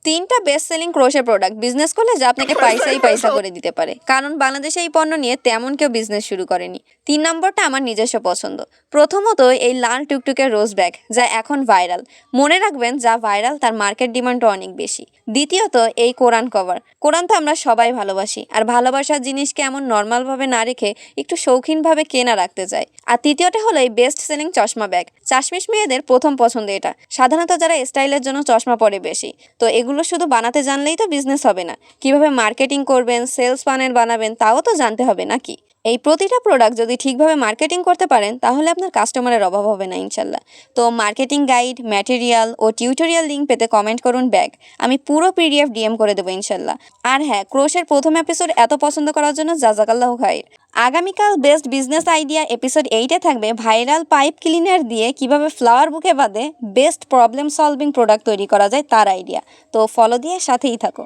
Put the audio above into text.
তিনটা best selling crochet product business করলে যা আপনাকে পয়সা করে দিতে পারে, কারণ বাংলাদেশে এই পণ্য নিয়ে তেমন কেউ বিজনেস শুরু করেনি। 3 নম্বরটা আমার নিজস্ব পছন্দ। প্রথমত এই লাল টুকটুকে রোজ ব্যাগ, যা এখন ভাইরাল। মনে রাখবেন, যা ভাইরাল তার মার্কেট ডিমান্ডও অনেক বেশি। দ্বিতীয়ত এই কোরআন কভার। কোরআন তো আমরা সবাই ভালোবাসি, আর ভালোবাসার জিনিসকে এমন নর্মালভাবে না রেখে একটু শৌখিনভাবে কেনা রাখতে চাই। আর তৃতীয়টা হলো এই বেস্ট সেলিং চশমা ব্যাগ। চাশমিশ মেয়েদের প্রথম পছন্দ এটা, সাধারণত যারা স্টাইলের জন্য চশমা পরে বেশি। তো এগুলো শুধু বানাতে জানলেই তো বিজনেস হবে না, কিভাবে মার্কেটিং করবেন, সেলস প্যানেল বানাবেন তাও তো জানতে হবে নাকি। এই প্রতিটা প্রোডাক্ট যদি ঠিকভাবে মার্কেটিং করতে পারেন, তাহলে আপনার কাস্টমারের অভাব হবে না ইনশাল্লাহ। তো মার্কেটিং গাইড, ম্যাটেরিয়াল ও টিউটোরিয়াল লিঙ্ক পেতে কমেন্ট করুন ব্যাগ। আমি পুরো পিডিএফ ডিএম করে দেবো ইনশাল্লাহ। আর হ্যাঁ, ক্রোশের প্রথম এপিসোড এত পছন্দ করার জন্য জাজাকাল্লাহু খাইর। আগামীকাল বেস্ট বিজনেস আইডিয়া এপিসোড 8-এ থাকবে ভাইরাল পাইপ ক্লিনার দিয়ে কিভাবে ফ্লাওয়ার বুকে বাদে বেস্ট প্রবলেম সলভিং প্রোডাক্ট তৈরি করা যায় তার আইডিয়া। তো ফলো দিয়ে সাথেই থাকো।